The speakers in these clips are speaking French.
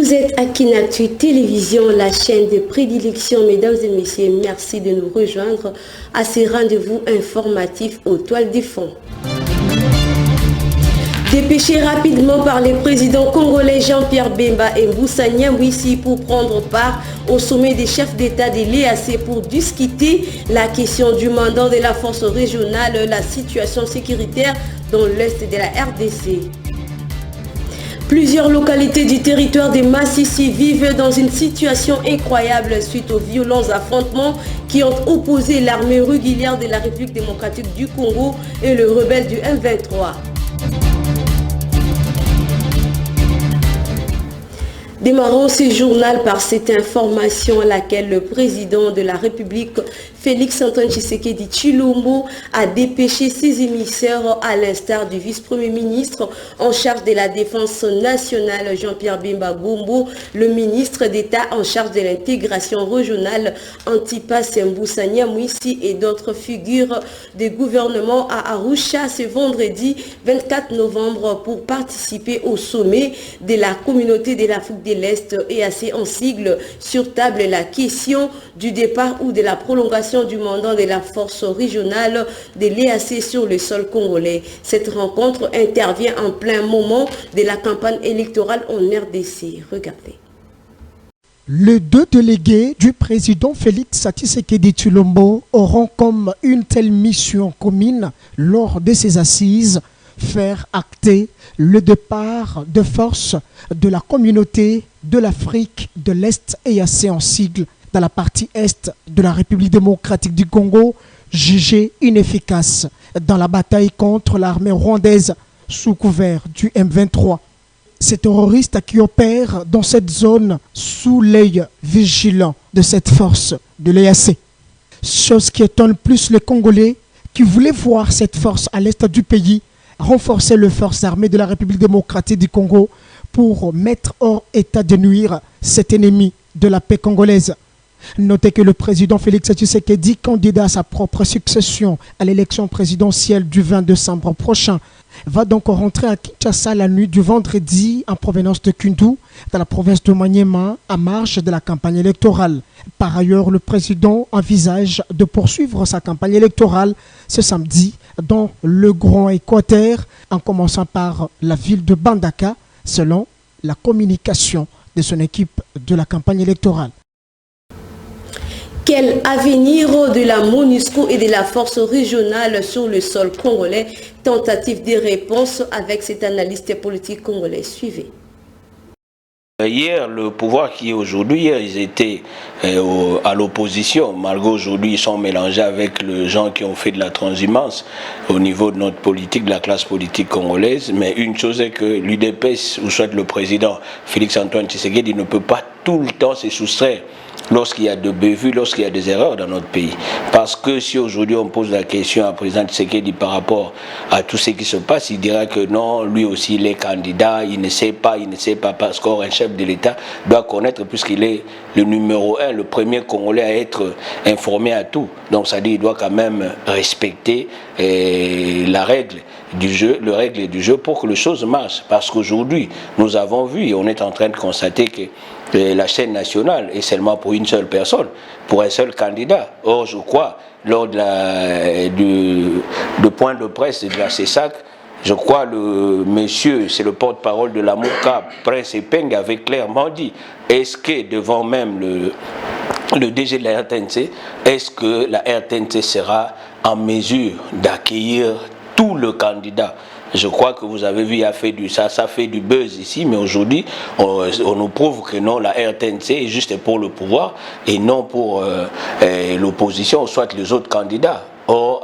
Vous êtes à Kinactu Télévision, la chaîne de prédilection. Mesdames et messieurs, merci de nous rejoindre à ces rendez-vous informatifs aux toiles de fond. Dépêché rapidement par les présidents congolais Jean-Pierre Bemba et Moussa Nyamwisi pour prendre part au sommet des chefs d'État de l'EAC pour discuter la question du mandat de la force régionale, la situation sécuritaire dans l'est de la RDC. Plusieurs localités du territoire de Massissi vivent dans une situation incroyable suite aux violents affrontements qui ont opposé l'armée régulière de la République démocratique du Congo et le rebelle du M23. Démarrons ce journal par cette information à laquelle le président de la République, Félix-Antoine Tshisekedi Tshilombo, a dépêché ses émissaires à l'instar du vice-premier ministre en charge de la défense nationale, Jean-Pierre Bemba Gombo, le ministre d'État en charge de l'intégration régionale, Antipas Moussa Nyamwisi et d'autres figures du gouvernement à Arusha ce vendredi 24 novembre pour participer au sommet de la communauté de l'Afrique de l'Est et assez en sigle sur table la question du départ ou de la prolongation du mandat de la force régionale de l'EAC sur le sol congolais. Cette rencontre intervient en plein moment de la campagne électorale en RDC. Regardez. Les deux délégués du président Félix Tshisekedi Tshilombo auront comme une telle mission commune lors de ces assises faire acter le départ de force de la communauté de l'Afrique de l'Est EAC en sigle dans la partie Est de la République démocratique du Congo, jugée inefficace dans la bataille contre l'armée rwandaise sous couvert du M23. Ces terroristes qui opèrent dans cette zone sous l'œil vigilant de cette force de l'EAC. Chose qui étonne plus les Congolais qui voulaient voir cette force à l'est du pays renforcer les forces armées de la République démocratique du Congo pour mettre hors état de nuire cet ennemi de la paix congolaise. Notez que le président Félix Tshisekedi, candidat à sa propre succession à l'élection présidentielle du 20 décembre prochain, va donc rentrer à Kinshasa la nuit du vendredi en provenance de Kindu, dans la province de Maniema, à marge de la campagne électorale. Par ailleurs, le président envisage de poursuivre sa campagne électorale ce samedi dans le Grand Équateur, en commençant par la ville de Bandaka, selon la communication de son équipe de la campagne électorale. Quel avenir de la MONUSCO et de la force régionale sur le sol congolais? Tentative de réponse avec cet analyste politique congolais. Suivez. Hier, le pouvoir qui est aujourd'hui, hier ils étaient à l'opposition, malgré aujourd'hui ils sont mélangés avec les gens qui ont fait de la transhumance au niveau de notre politique, de la classe politique congolaise. Mais une chose est que l'UDPS, ou soit le président Félix-Antoine Tshisekedi, ne peut pas tout le temps se soustraire lorsqu'il y a de bévues, lorsqu'il y a des erreurs dans notre pays. Parce que si aujourd'hui on pose la question à président Tshisekedi par rapport à tout ce qui se passe, il dira que non, lui aussi il est candidat, il ne sait pas, parce qu'un chef de l'État doit connaître, puisqu'il est le numéro 1, le premier Congolais à être informé à tout. Donc ça dit qu'il doit quand même respecter la règle du jeu, le règle du jeu pour que les choses marchent. Parce qu'aujourd'hui, nous avons vu et on est en train de constater que la chaîne nationale est seulement pour une seule personne, pour un seul candidat. Or, je crois, lors de du point de presse de la CESAC, je crois le monsieur, c'est le porte-parole de la MOCA, Prince Epeng, avait clairement dit, est-ce que devant même le DG de la RTNC, est-ce que la RTNC sera en mesure d'accueillir tout le candidat? Je crois que vous avez vu, ça fait du buzz ici, mais aujourd'hui, on nous prouve que non, la RTNC est juste pour le pouvoir et non pour l'opposition, soit les autres candidats. Or,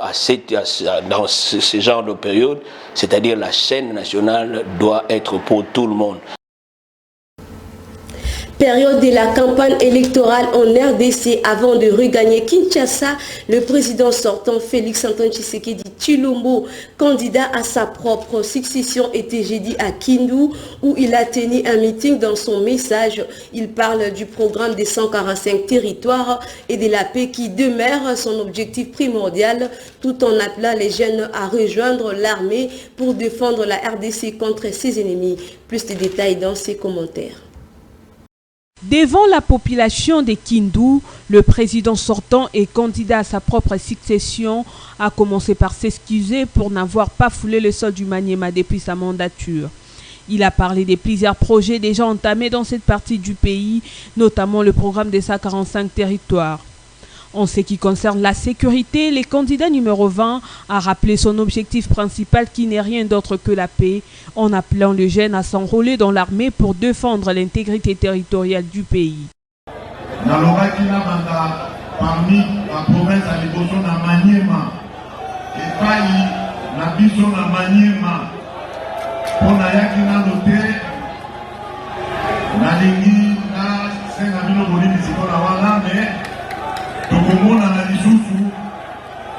dans ce genre de période, c'est-à-dire la chaîne nationale doit être pour tout le monde. Période de la campagne électorale en RDC avant de regagner Kinshasa, le président sortant Félix-Antoine Tshisekedi Tshilombo, candidat à sa propre succession, était jeudi à Kindu où il a tenu un meeting. Dans son message, il parle du programme des 145 territoires et de la paix qui demeure son objectif primordial, tout en appelant les jeunes à rejoindre l'armée pour défendre la RDC contre ses ennemis. Plus de détails dans ses commentaires. Devant la population de Kindu, le président sortant et candidat à sa propre succession a commencé par s'excuser pour n'avoir pas foulé le sol du Maniema depuis sa mandature. Il a parlé de plusieurs projets déjà entamés dans cette partie du pays, notamment le programme des 145 territoires. En ce qui concerne la sécurité, le candidat numéro 20 a rappelé son objectif principal qui n'est rien d'autre que la paix, en appelant les jeunes à s'enrôler dans l'armée pour défendre l'intégrité territoriale du pays. Parmi la province à l'évolution de Maniema, et failli la vision de Maniema, on a yaki na noté, la ligne, la Sénabino Bolivie, c'est qu'on a voilà, mais Tokomon a la Lisusu,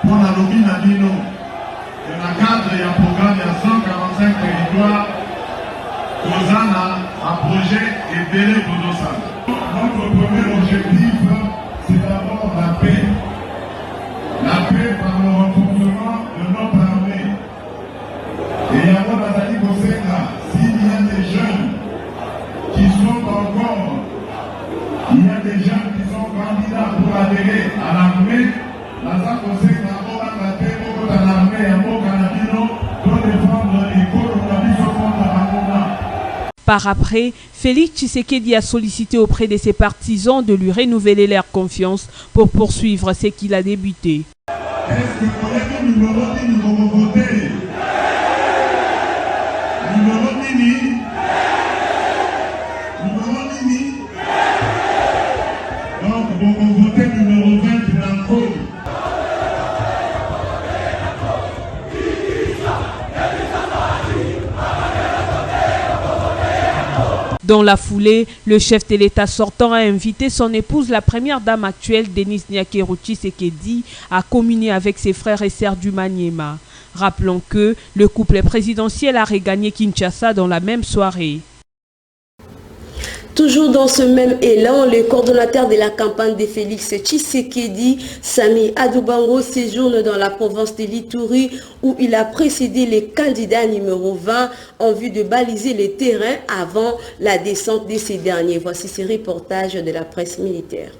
pour la lobby Nabino, et la cadre, il y a un programme, il y a 145 territoires, Kozana, un projet et Bélé Bodosan. Notre premier objectif, c'est d'abord la paix. La paix par le renforcement de notre armée. Et il y a Nazali Kosenga, s'il y a des jeunes qui sont encore, il y a des jeunes qui sont candidats pour adhérer à l'armée, Nazali Kosenga, on va la paix pour l'armée, à Mokanabino, pour défendre les corps de la vie sur Par après, Félix Tshisekedi a sollicité auprès de ses partisans de lui renouveler leur confiance pour poursuivre ce qu'il a débuté. Est-ce que vous avez numéro 10 nous vont voter? Numéro 10 Numéro 10 Donc, vous votez numéro 20 dans le code. Dans la foulée, le chef de l'État sortant a invité son épouse, la première dame actuelle, Denise Nyakeru Tshisekedi, à communier avec ses frères et sœurs du Maniema. Rappelons que le couple présidentiel a regagné Kinshasa dans la même soirée. Toujours dans ce même élan, le coordonnateur de la campagne de Félix Tshisekedi, Sami Adoubango, séjourne dans la province de l'Ituri où il a précédé les candidats numéro 20 en vue de baliser les terrains avant la descente de ces derniers. Voici ce reportage de la presse militaire.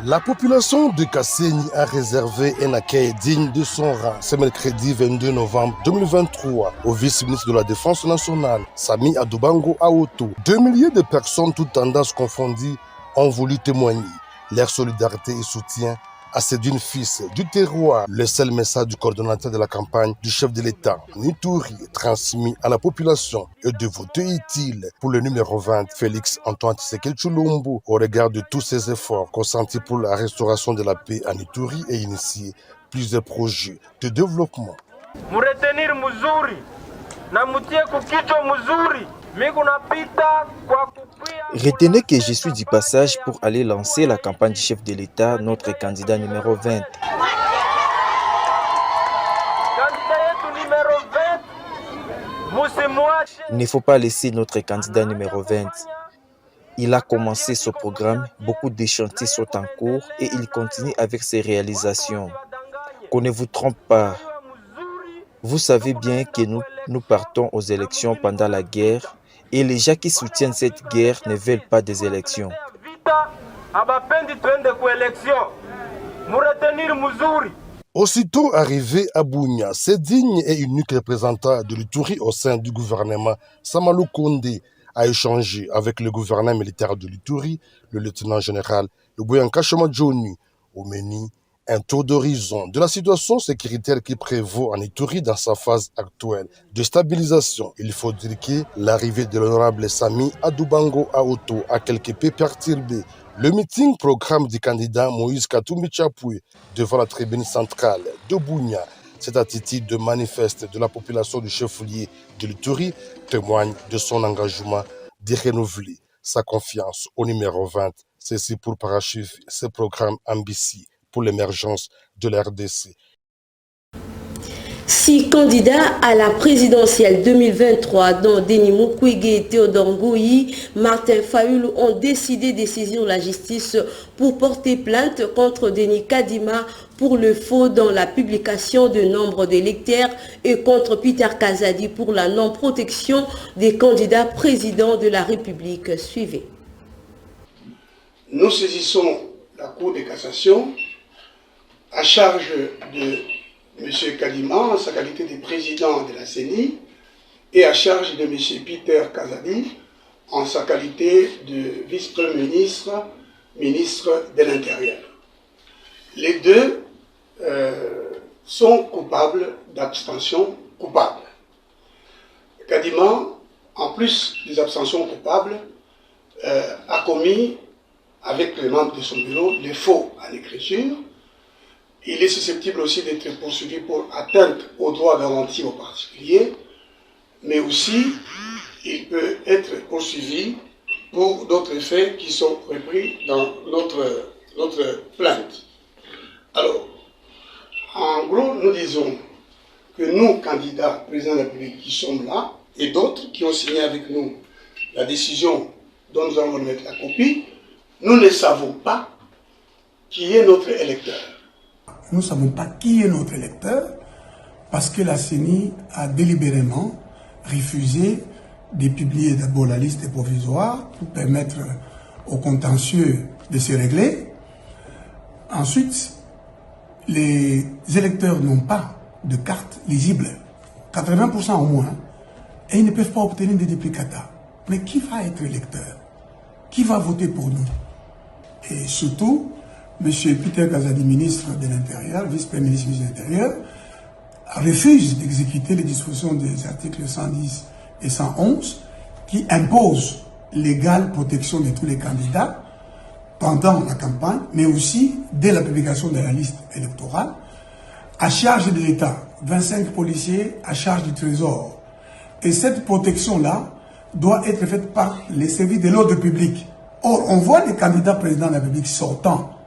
La population de Kasseni a réservé un accueil digne de son rang ce mercredi 22 novembre 2023 au vice-ministre de la Défense nationale, Sami Adoubango Aoto. 2 milliers de personnes, toutes tendances confondues, ont voulu témoigner leur solidarité et soutien à ces d'une fils du terroir. Le seul message du coordonnateur de la campagne du chef de l'État, Nituri, transmis à la population est de voter utile pour le numéro 20, Félix Antoine Tshisekedi Tshilombo, au regard de tous ses efforts consentis pour la restauration de la paix à Nituri et initier plusieurs projets de développement. Muretenir muzuri na mutie kukichwa muzuri. Retenez que je suis du passage pour aller lancer la campagne du chef de l'État, notre candidat numéro 20. Il ne faut pas laisser notre candidat numéro 20. Il a commencé ce programme, beaucoup de chantiers sont en cours et il continue avec ses réalisations. Qu'on ne vous trompe pas. Vous savez bien que nous partons aux élections pendant la guerre. Et les gens qui soutiennent cette guerre ne veulent pas des élections. Aussitôt arrivé à Bunia, ce digne et unique représentant de l'Ituri au sein du gouvernement, Samalou Kondé, a échangé avec le gouverneur militaire de l'Ituri, le lieutenant général Luboyanka Johnny, au menu un tour d'horizon de la situation sécuritaire qui prévaut en Ituri dans sa phase actuelle de stabilisation. Il faut dire que l'arrivée de l'honorable Sami Adoubango Aoto a quelque peu perturbé le meeting programme du candidat Moïse Katumbi Tchapoué devant la tribune centrale de Bunia. Cette attitude de manifeste de la population du chef-lieu de l'Ituri témoigne de son engagement de renouveler sa confiance au numéro 20. Ceci pour parachever ce programme ambitieux pour l'émergence de la RDC. 6 candidats à la présidentielle 2023, dont Denis Mukwege et Théodore Ngoyi, Martin Fayulu, ont décidé de saisir la justice pour porter plainte contre Denis Kadima pour le faux dans la publication de nombre d'électeurs et contre Peter Kazadi pour la non-protection des candidats présidents de la République. Suivez. Nous saisissons la Cour de cassation à charge de M. Kadima en sa qualité de président de la CENI et à charge de M. Peter Kazadi en sa qualité de vice-premier ministre, ministre de l'Intérieur. Les deux sont coupables d'abstention coupable. Kadima, en plus des abstentions coupables, a commis avec les membres de son bureau des faux à l'écriture. Il est susceptible aussi d'être poursuivi pour atteinte aux droits garantis aux particuliers, mais aussi il peut être poursuivi pour d'autres faits qui sont repris dans notre plainte. Alors, en gros, nous disons que nous, candidats président de la République qui sommes là, et d'autres qui ont signé avec nous la décision dont nous allons remettre la copie, nous ne savons pas qui est notre électeur. Nous ne savons pas qui est notre électeur parce que la CENI a délibérément refusé de publier d'abord la liste provisoire pour permettre aux contentieux de se régler. Ensuite, les électeurs n'ont pas de carte lisible, 80% au moins, et ils ne peuvent pas obtenir des duplicata. Mais qui va être électeur? Qui va voter pour nous? Et surtout, M. Peter Kazadi, ministre de l'Intérieur, vice-premier ministre de l'Intérieur, refuse d'exécuter les dispositions des articles 110 et 111 qui imposent l'égale protection de tous les candidats pendant la campagne, mais aussi dès la publication de la liste électorale, à charge de l'État, 25 policiers à charge du Trésor. Et cette protection-là doit être faite par les services de l'ordre public. Or, on voit les candidats présidents de la République sortants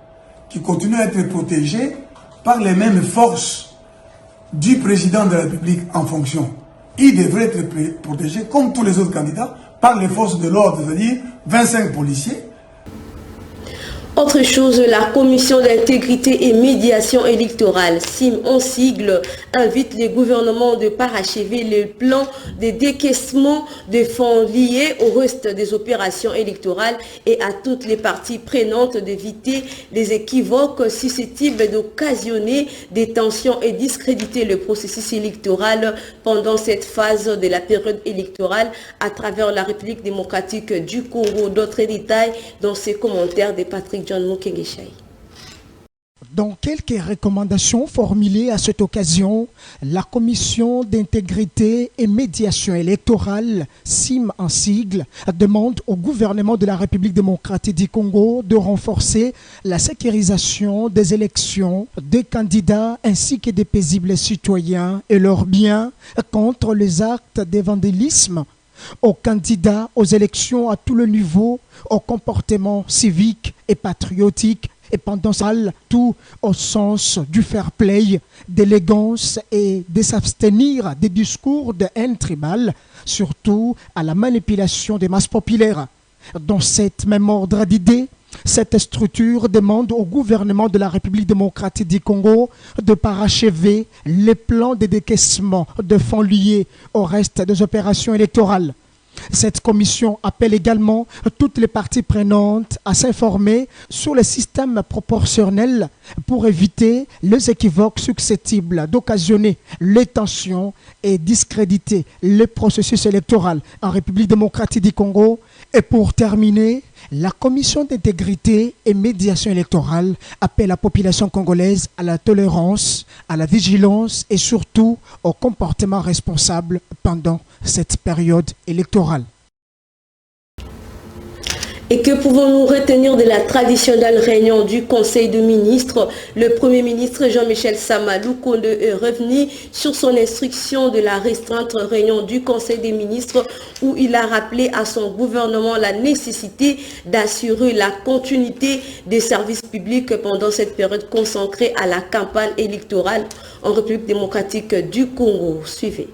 qui continuent à être protégés par les mêmes forces du président de la République en fonction. Ils devraient être protégés, comme tous les autres candidats, par les forces de l'ordre, c'est-à-dire 25 policiers. Autre chose, la Commission d'intégrité et médiation électorale, CIM en sigle, invite les gouvernements de parachever le plan de décaissement de fonds liés au reste des opérations électorales et à toutes les parties prenantes d'éviter les équivoques susceptibles d'occasionner des tensions et discréditer le processus électoral pendant cette phase de la période électorale à travers la République démocratique du Congo. D'autres détails dans ces commentaires de Patrick John Mukengeshaï. Dans quelques recommandations formulées à cette occasion, la Commission d'intégrité et médiation électorale, CIM en sigle, demande au gouvernement de la République démocratique du Congo de renforcer la sécurisation des élections des candidats ainsi que des paisibles citoyens et leurs biens contre les actes de vandalisme aux candidats aux élections à tout le niveau, au comportement civique et patriotique, et pendant ça, tout au sens du fair play, d'élégance et de s'abstenir des discours de haine tribale, surtout à la manipulation des masses populaires. Dans cet même ordre d'idées, cette structure demande au gouvernement de la République démocratique du Congo de parachever les plans de décaissement de fonds liés au reste des opérations électorales. Cette commission appelle également toutes les parties prenantes à s'informer sur le système proportionnel pour éviter les équivoques susceptibles d'occasionner les tensions et discréditer le processus électoral en République démocratique du Congo. Et pour terminer, la Commission d'intégrité et médiation électorale appelle la population congolaise à la tolérance, à la vigilance et surtout au comportement responsable pendant cette période électorale. Et que pouvons-nous retenir de la traditionnelle réunion du Conseil de ministres? Le Premier ministre Jean-Michel Sama Lukonde est revenu sur son instruction de la restreinte réunion du Conseil des ministres où il a rappelé à son gouvernement la nécessité d'assurer la continuité des services publics pendant cette période consacrée à la campagne électorale en République démocratique du Congo. Suivez.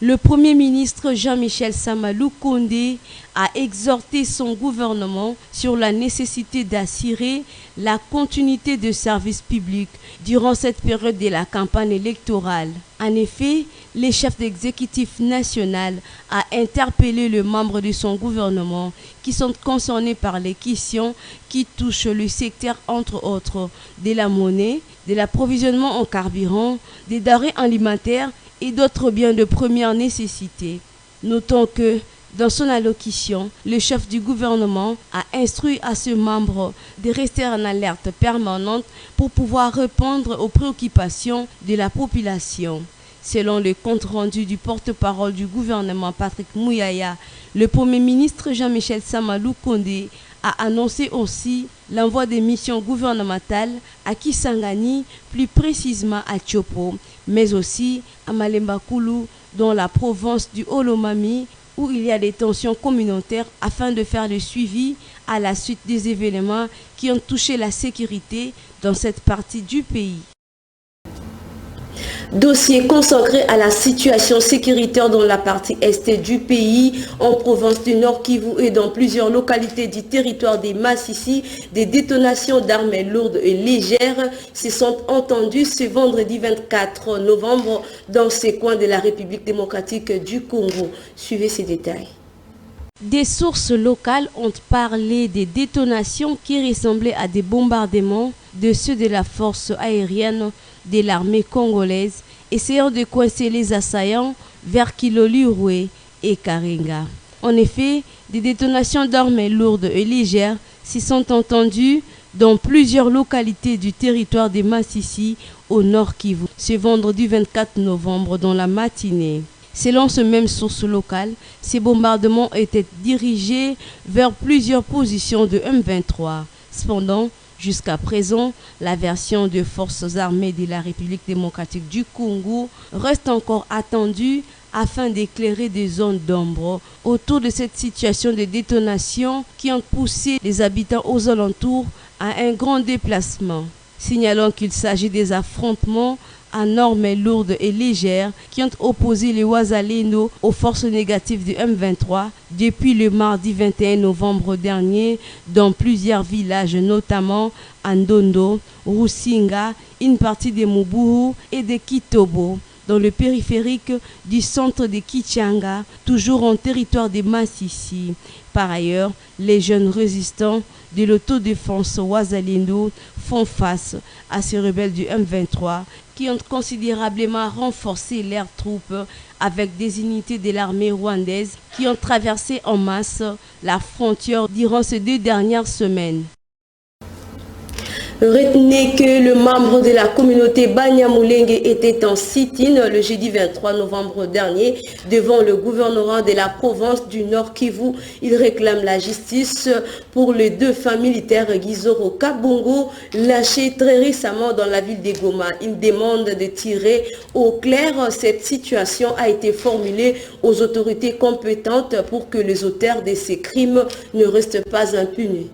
Le Premier ministre Jean-Michel Sama Lukonde a exhorté son gouvernement sur la nécessité d'assurer la continuité de services publics durant cette période de la campagne électorale. En effet, le chef d'exécutif national a interpellé les membres de son gouvernement qui sont concernés par les questions qui touchent le secteur entre autres de la monnaie, de l'approvisionnement en carburant, des denrées alimentaires et d'autres biens de première nécessité. Notons que, dans son allocution, le chef du gouvernement a instruit à ses membres de rester en alerte permanente pour pouvoir répondre aux préoccupations de la population. Selon le compte rendu du porte-parole du gouvernement Patrick Mouyaya, le Premier ministre Jean-Michel Sama Lukonde a annoncé aussi l'envoi des missions gouvernementales à Kisangani, plus précisément à Tchopo, mais aussi à Malemba-Koulou, dans la province du Olomami, où il y a des tensions communautaires afin de faire le suivi à la suite des événements qui ont touché la sécurité dans cette partie du pays. Dossier consacré à la situation sécuritaire dans la partie est du pays, en province du Nord Kivu et dans plusieurs localités du territoire des Massissi, des détonations d'armes lourdes et légères se sont entendues ce vendredi 24 novembre dans ces coins de la République démocratique du Congo. Suivez ces détails. Des sources locales ont parlé des détonations qui ressemblaient à des bombardements de ceux de la force aérienne de l'armée congolaise, essayant de coincer les assaillants vers Kilolirwe et Karenga. En effet, des détonations d'armes lourdes et légères s'y sont entendues dans plusieurs localités du territoire des Massissi au nord Kivu, ce vendredi 24 novembre dans la matinée. Selon ce même source locale, ces bombardements étaient dirigés vers plusieurs positions de M23. Cependant, jusqu'à présent, la version des forces armées de la République démocratique du Congo reste encore attendue afin d'éclairer des zones d'ombre autour de cette situation de détonation qui ont poussé les habitants aux alentours à un grand déplacement. Signalons qu'il s'agit des affrontements à normes lourdes et légères qui ont opposé les Wazalendo aux forces négatives du M23 depuis le mardi 21 novembre dernier dans plusieurs villages, notamment Andondo, Rusinga, une partie de Mubuhu et de Kitobo, dans le périphérique du centre de Kichanga, toujours en territoire des Massissi. Par ailleurs, les jeunes résistants de l'autodéfense Wazalendo font face à ces rebelles du M23 qui ont considérablement renforcé leurs troupes avec des unités de l'armée rwandaise qui ont traversé en masse la frontière durant ces 2 dernières semaines. Retenez que le membre de la communauté Banyamulenge était en sit-in le jeudi 23 novembre dernier devant le gouvernement de la province du Nord Kivu. Il réclame la justice pour les 2 femmes militaires Gizoro Kabongo lâchées très récemment dans la ville de Goma. Il demande de tirer au clair. Cette situation a été formulée aux autorités compétentes pour que les auteurs de ces crimes ne restent pas impunis.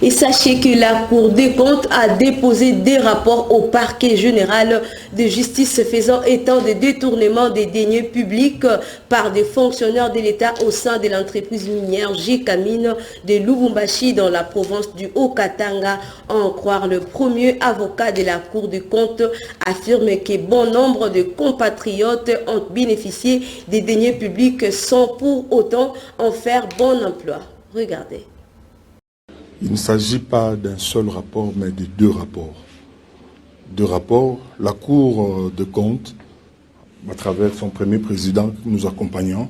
Et sachez que la Cour des comptes a déposé des rapports au parquet général de justice faisant état de détournement des deniers publics par des fonctionnaires de l'État au sein de l'entreprise minière Gécamine de Lubumbashi dans la province du Haut-Katanga. À en croire le premier avocat de la Cour des comptes affirme que bon nombre de compatriotes ont bénéficié des deniers publics sans pour autant en faire bon emploi. Regardez. Il ne s'agit pas d'un seul rapport, mais de 2 rapports. 2 rapports. La Cour de compte, à travers son premier président que nous accompagnons,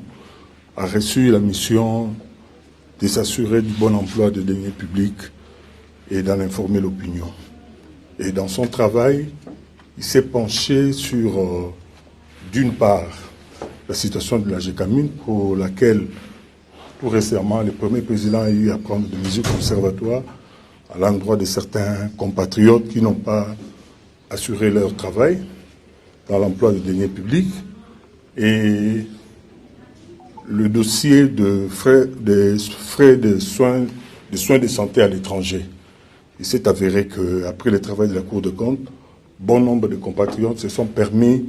a reçu la mission de s'assurer du bon emploi des deniers publics et d'en informer l'opinion. Et dans son travail, il s'est penché sur, d'une part, la situation de la Gécamine, pour laquelle Tout récemment, le premier président a eu à prendre des mesures conservatoires à l'endroit de certains compatriotes qui n'ont pas assuré leur travail dans l'emploi de deniers publics. Et le dossier de frais de soins de santé à l'étranger. Il s'est avéré qu'après le travail de la Cour de compte, bon nombre de compatriotes se sont permis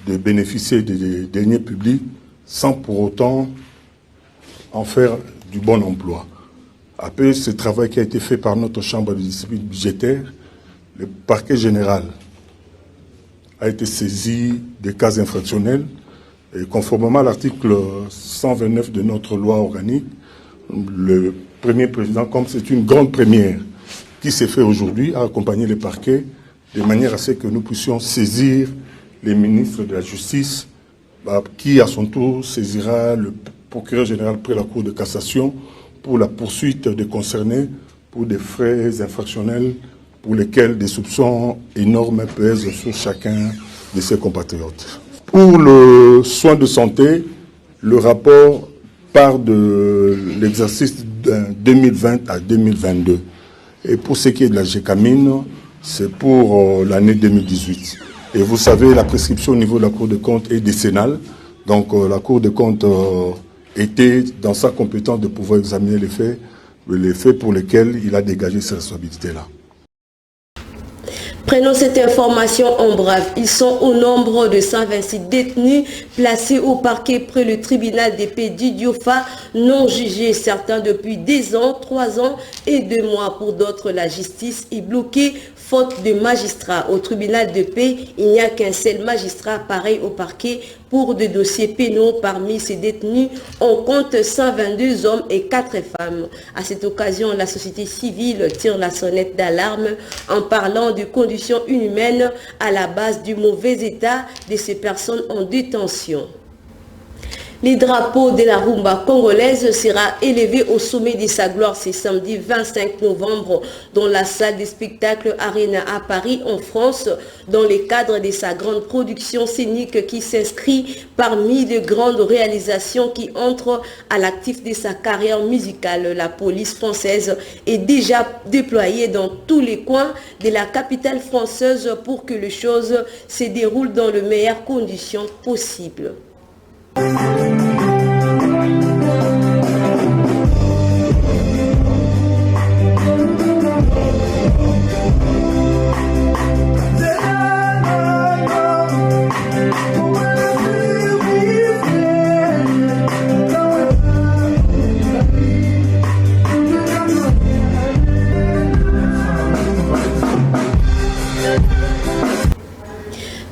de bénéficier des deniers publics sans pour autant en faire du bon emploi. Après ce travail qui a été fait par notre chambre de discipline budgétaire, le parquet général a été saisi des cas infractionnels et conformément à l'article 129 de notre loi organique, le premier président, comme c'est une grande première qui s'est fait aujourd'hui, a accompagné le parquet de manière à ce que nous puissions saisir les ministres de la Justice, qui à son tour saisira le procureur général près la Cour de cassation pour la poursuite des concernés pour des frais infractionnels pour lesquels des soupçons énormes pèsent sur chacun de ses compatriotes. Pour le soin de santé, le rapport part de l'exercice 2020 à 2022. Et pour ce qui est de la GECAMIN, c'est pour l'année 2018. Et vous savez, la prescription au niveau de la Cour des comptes est décennale. Donc la Cour des comptes était dans sa compétence de pouvoir examiner les faits pour lesquels il a dégagé ces responsabilités-là. Prenons cette information en bref. Ils sont au nombre de 126 détenus placés au parquet près le tribunal des paix d'Idiofa, non jugés, certains depuis 10 ans, 3 ans et 2 mois. Pour d'autres, la justice est bloquée faute de magistrats. Au tribunal de paix, il n'y a qu'un seul magistrat pareil au parquet pour des dossiers pénaux. Parmi ces détenus, on compte 122 hommes et 4 femmes. À cette occasion, la société civile tire la sonnette d'alarme en parlant de conditions inhumaines à la base du mauvais état de ces personnes en détention. Les drapeaux de la rumba congolaise sera élevé au sommet de sa gloire ce samedi 25 novembre dans la salle des spectacles Arena à Paris en France dans le cadre de sa grande production scénique qui s'inscrit parmi de grandes réalisations qui entrent à l'actif de sa carrière musicale. La police française est déjà déployée dans tous les coins de la capitale française pour que les choses se déroulent dans les meilleures conditions possibles.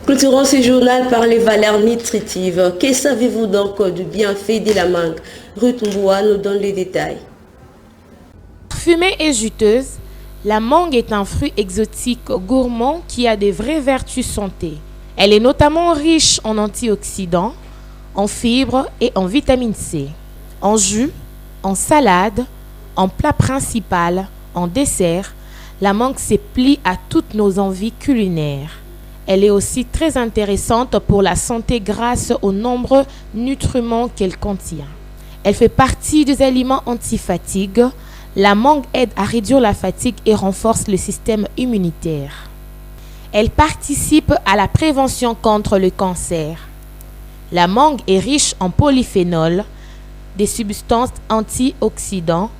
Clôturons ce journal par les valeurs nutritives. Que savez-vous donc du bienfait de la mangue? Ruth Mboua nous donne les détails. Fumée et juteuse, la mangue est un fruit exotique gourmand qui a des vraies vertus santé. Elle est notamment riche en antioxydants, en fibres et en vitamine C. En jus, en salade, en plat principal, en dessert, la mangue se plie à toutes nos envies culinaires. Elle est aussi très intéressante pour la santé grâce aux nombreux nutriments qu'elle contient. Elle fait partie des aliments anti-fatigue. La mangue aide à réduire la fatigue et renforce le système immunitaire. Elle participe à la prévention contre le cancer. La mangue est riche en polyphénols, des substances antioxydants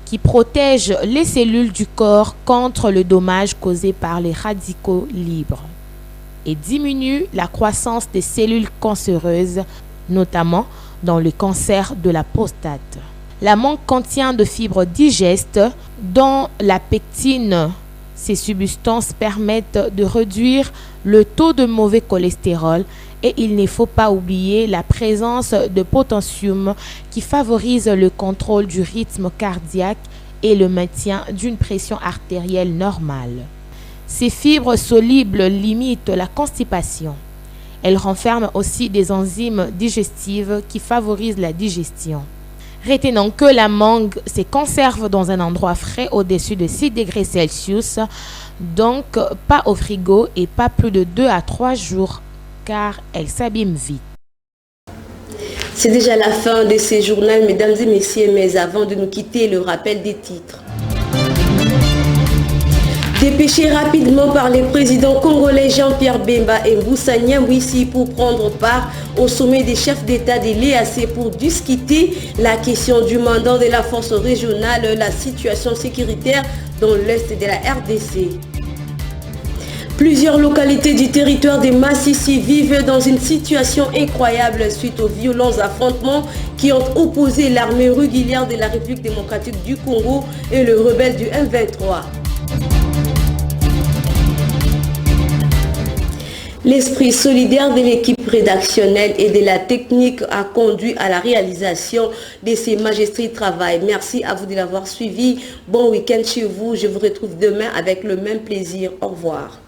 qui protègent les cellules du corps contre le dommage causé par les radicaux libres et diminue la croissance des cellules cancéreuses, notamment dans le cancer de la prostate. La mangue contient de fibres digestes, dont la pectine. Ces substances permettent de réduire le taux de mauvais cholestérol et il ne faut pas oublier la présence de potassium qui favorise le contrôle du rythme cardiaque et le maintien d'une pression artérielle normale. Ces fibres solubles limitent la constipation. Elles renferment aussi des enzymes digestives qui favorisent la digestion. Retenons que la mangue se conserve dans un endroit frais au-dessus de 6 degrés Celsius, donc pas au frigo et pas plus de 2 à 3 jours car elle s'abîme vite. C'est déjà la fin de ce journal, mesdames et messieurs, mais avant de nous quitter, le rappel des titres. Dépêché rapidement par les présidents congolais Jean-Pierre Bemba et Moussa Nyamwisi pour prendre part au sommet des chefs d'État de l'EAC pour discuter la question du mandat de la force régionale, la situation sécuritaire dans l'est de la RDC. Plusieurs localités du territoire de Massissi vivent dans une situation incroyable suite aux violents affrontements qui ont opposé l'armée régulière de la République démocratique du Congo et le rebelle du M23. L'esprit solidaire de l'équipe rédactionnelle et de la technique a conduit à la réalisation de ces magistrats de travail. Merci à vous de l'avoir suivi. Bon week-end chez vous. Je vous retrouve demain avec le même plaisir. Au revoir.